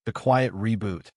The quiet reboot.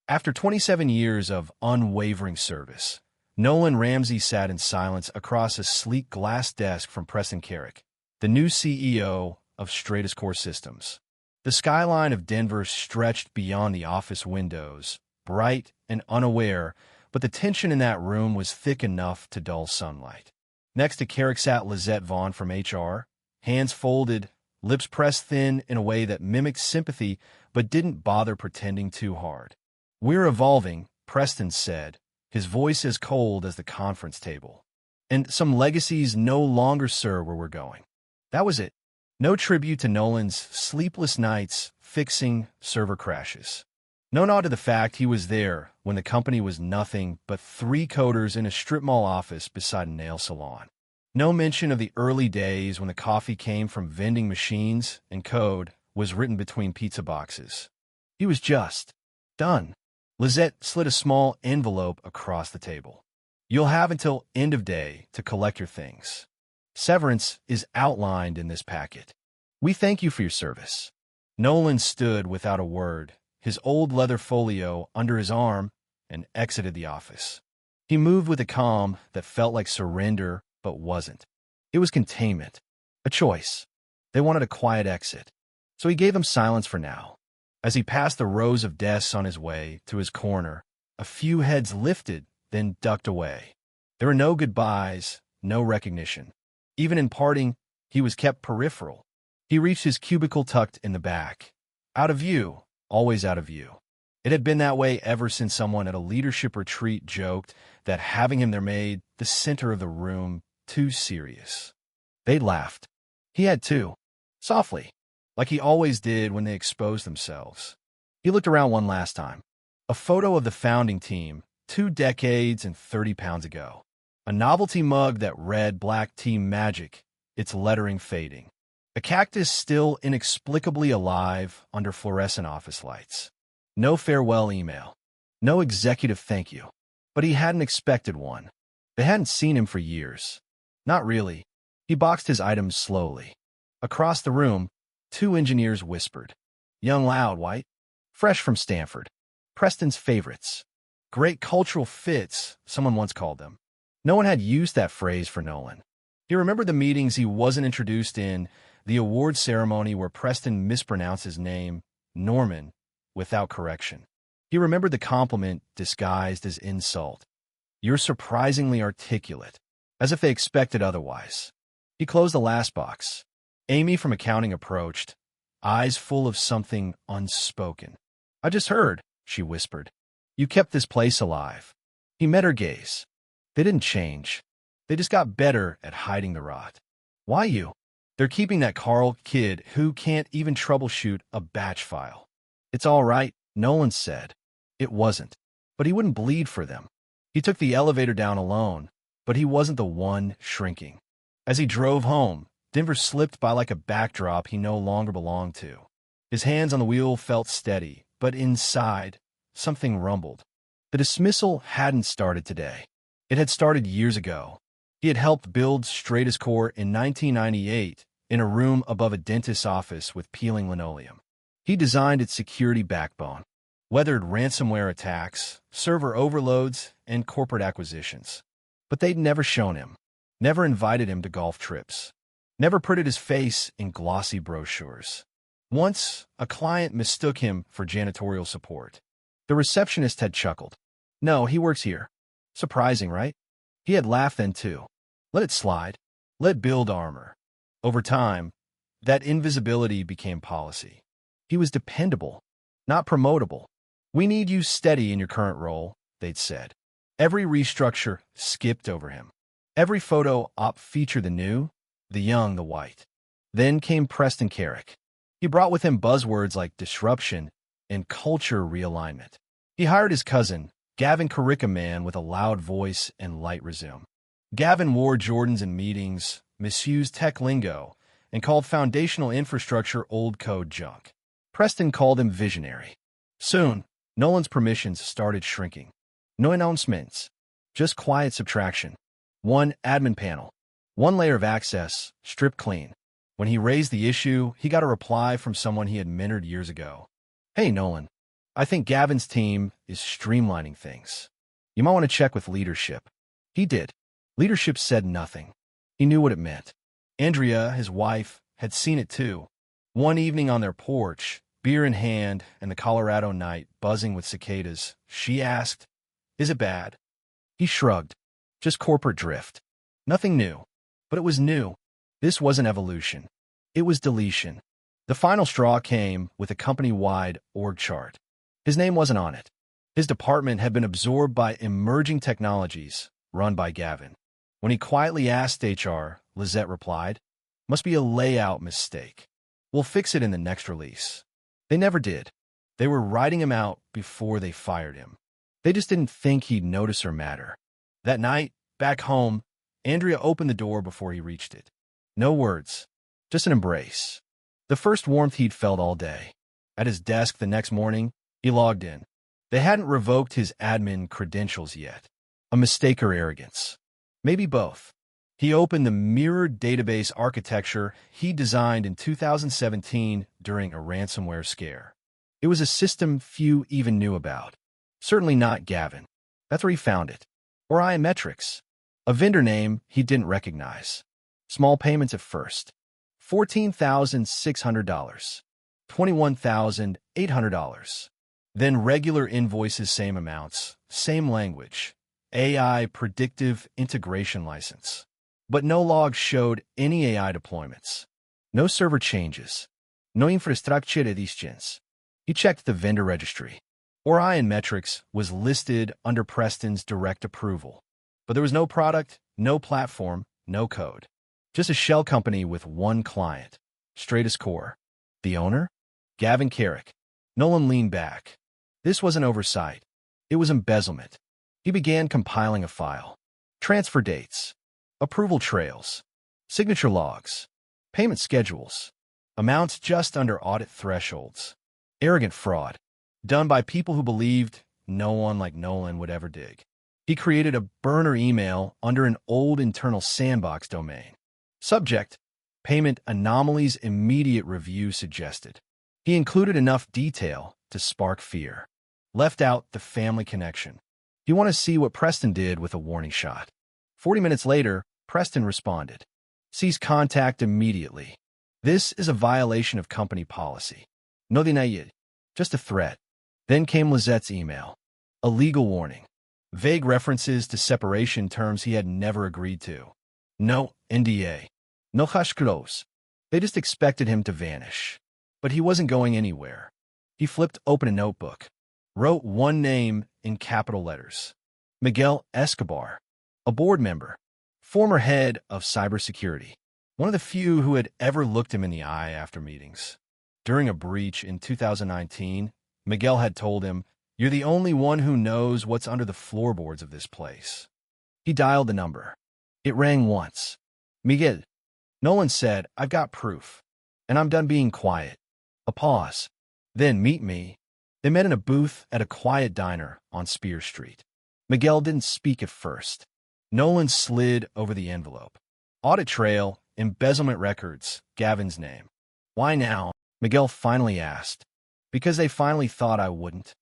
After 27 years of unwavering service, Nolan Ramsey sat in silence across a sleek glass desk from Preston Carrick, the new CEO of Stratus Core Systems. The skyline of Denver stretched beyond the office windows, bright and unaware, but the tension in that room was thick enough to dull sunlight. Next to Carrick sat Lizette Vaughn from HR, hands folded, lips pressed thin in a way that mimicked sympathy but didn't bother pretending too hard. "We're evolving," Preston said, his voice as cold as the conference table. "And some legacies no longer serve where we're going." That was it. No tribute to Nolan's sleepless nights fixing server crashes. No nod to the fact he was there when the company was nothing but 3 coders in a strip mall office beside a nail salon. No mention of the early days when the coffee came from vending machines and code was written between pizza boxes. He was just done. Lizette slid a small envelope across the table. "You'll have until end of day to collect your things. Severance is outlined in this packet. We thank you for your service." Nolan stood without a word, his old leather folio under his arm, and exited the office. He moved with a calm that felt like surrender but wasn't. It was containment, a choice. They wanted a quiet exit, so he gave them silence for now. As he passed the rows of desks on his way to his corner, a few heads lifted, then ducked away. There were no goodbyes, no recognition. Even in parting, he was kept peripheral. He reached his cubicle tucked in the back. Out of view, always out of view. It had been that way ever since someone at a leadership retreat joked that having him there made the center of the room too serious. They laughed. He had too. Softly, like he always did when they exposed themselves. He looked around one last time. A photo of the founding team, 2 decades and 30 pounds ago. A novelty mug that read Black Team Magic, its lettering fading. A cactus still inexplicably alive under fluorescent office lights. No farewell email. No executive thank you. But he hadn't expected one. They hadn't seen him for years. Not really. He boxed his items slowly. Across the room, 2 engineers whispered. "Young Loud, White. Fresh from Stanford. Preston's favorites. Great cultural fits," someone once called them. No one had used that phrase for Nolan. He remembered the meetings he wasn't introduced in, the award ceremony where Preston mispronounced his name, Norman, without correction. He remembered the compliment disguised as insult. "You're surprisingly articulate," as if they expected otherwise. He closed the last box. Amy from accounting approached, eyes full of something unspoken. "I just heard," she whispered. "You kept this place alive." He met her gaze. They didn't change. They just got better at hiding the rot. "Why you?" "They're keeping that Carl kid who can't even troubleshoot a batch file." "It's all right," Nolan said. It wasn't. But he wouldn't bleed for them. He took the elevator down alone, but he wasn't the one shrinking. As he drove home, Denver slipped by like a backdrop he no longer belonged to. His hands on the wheel felt steady, but inside, something rumbled. The dismissal hadn't started today. It had started years ago. He had helped build Stratus Core in 1998 in a room above a dentist's office with peeling linoleum. He designed its security backbone, weathered ransomware attacks, server overloads, and corporate acquisitions. But they'd never shown him, never invited him to golf trips, never printed his face in glossy brochures. Once, a client mistook him for janitorial support. The receptionist had chuckled. "No, he works here." Surprising, right? He had laughed then too. Let it slide. Let build armor. Over time, that invisibility became policy. He was dependable, not promotable. "We need you steady in your current role," they'd said. Every restructure skipped over him. Every photo op featured the new, the young, the white. Then came Preston Carrick. He brought with him buzzwords like disruption and culture realignment. He hired his cousin, Gavin Carrick, a man with a loud voice and light resume. Gavin wore Jordans in meetings, misused tech lingo, and called foundational infrastructure old code junk. Preston called him visionary. Soon, Nolan's permissions started shrinking. No announcements, just quiet subtraction. One admin panel, one layer of access, stripped clean. When he raised the issue, he got a reply from someone he had mentored years ago. "Hey, Nolan, I think Gavin's team is streamlining things. You might want to check with leadership. He did. Leadership said nothing. He knew what it meant. Andrea, his wife, had seen it too. One evening on their porch, beer in hand and the Colorado night buzzing with cicadas, she asked, "Is it bad?" He shrugged. Just corporate drift. Nothing new. But it was new. This wasn't evolution. It was deletion. The final straw came with a company-wide org chart. His name wasn't on it. His department had been absorbed by emerging technologies run by Gavin. When he quietly asked HR, Lizette replied, "Must be a layout mistake. We'll fix it in the next release." They never did. They were writing him out before they fired him. They just didn't think he'd notice or matter. That night, back home, Andrea opened the door before he reached it. No words, just an embrace. The first warmth he'd felt all day. At his desk the next morning, he logged in. They hadn't revoked his admin credentials yet. A mistake or arrogance? Maybe both. He opened the mirrored database architecture he designed in 2017 during a ransomware scare. It was a system few even knew about. Certainly not Gavin. That's where he found it. Or Metrics, a vendor name he didn't recognize. Small payments at first. $14,600. $21,800. Then regular invoices, same amounts, same language. AI predictive integration license. But no logs showed any AI deployments. No server changes. No infrastructure additions. He checked the vendor registry. Orion Metrics was listed under Preston's direct approval. But there was no product, no platform, no code. Just a shell company with one client. Straight as core. The owner? Gavin Carrick. Nolan leaned back. This wasn't oversight. It was embezzlement. He began compiling a file. Transfer dates. Approval trails. Signature logs. Payment schedules. Amounts just under audit thresholds. Arrogant fraud. Done by people who believed no one like Nolan would ever dig. He created a burner email under an old internal sandbox domain. Subject: Payment anomalies immediate review suggested. He included enough detail to spark fear. Left out the family connection. You want to see what Preston did with a warning shot. 40 minutes later, Preston responded. Cease contact immediately. This is a violation of company policy. No denied. Just a threat. Then came Lizette's email. A legal warning. Vague references to separation terms he had never agreed to. No NDA. No hush clause. They just expected him to vanish. But he wasn't going anywhere. He flipped open a notebook. Wrote one name in capital letters. Miguel Escobar. A board member. Former head of cybersecurity. One of the few who had ever looked him in the eye after meetings. During a breach in 2019, Miguel had told him, "You're the only one who knows what's under the floorboards of this place." He dialed the number. It rang once. "Miguel." Nolan said, "I've got proof. And I'm done being quiet." A pause. Then, "Meet me." They met in a booth at a quiet diner on Spear Street. Miguel didn't speak at first. Nolan slid over the envelope. Audit trail, embezzlement records, Gavin's name. "Why now?" Miguel finally asked. "Because they finally thought I wouldn't.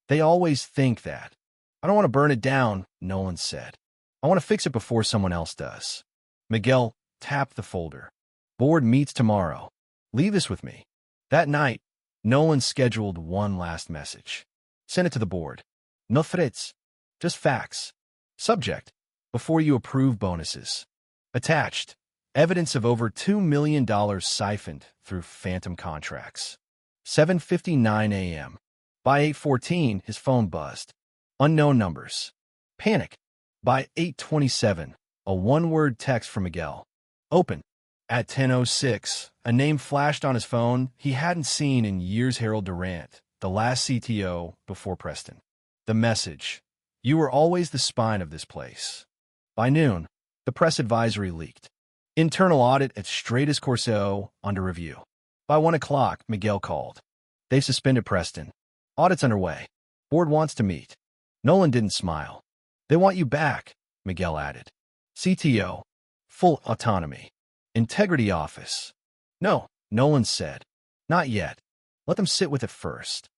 They always think that." "I don't want to burn it down," Nolan said. "I want to fix it before someone else does." Miguel tapped the folder. "Board meets tomorrow. Leave this with me." That night, Nolan scheduled one last message. Send it to the board. No threats, just facts. Subject: Before you approve bonuses. Attached: Evidence of over $2 million siphoned through phantom contracts. 7:59 a.m. By 8:14, his phone buzzed. Unknown numbers. Panic. By 8:27, a one-word text from Miguel. Open. At 10:06, a name flashed on his phone he hadn't seen in years. Harold Durant, the last CTO before Preston. The message: You were always the spine of this place. By noon, the press advisory leaked. Internal audit at Stratus Corso under review. By 1 o'clock, Miguel called. They've suspended Preston. Audit's underway. Board wants to meet. Nolan didn't smile. They want you back, Miguel added. CTO. Full autonomy. Integrity office. No, Nolan said. Not yet. Let them sit with it first.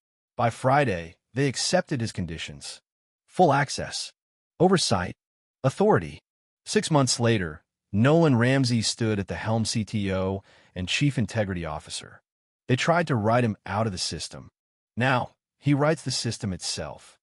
By Friday, they accepted his conditions. Full access, oversight, authority. 6 months later, Nolan Ramsey stood at the helm CTO and Chief Integrity Officer. They tried to write him out of the system. Now, he writes the system itself.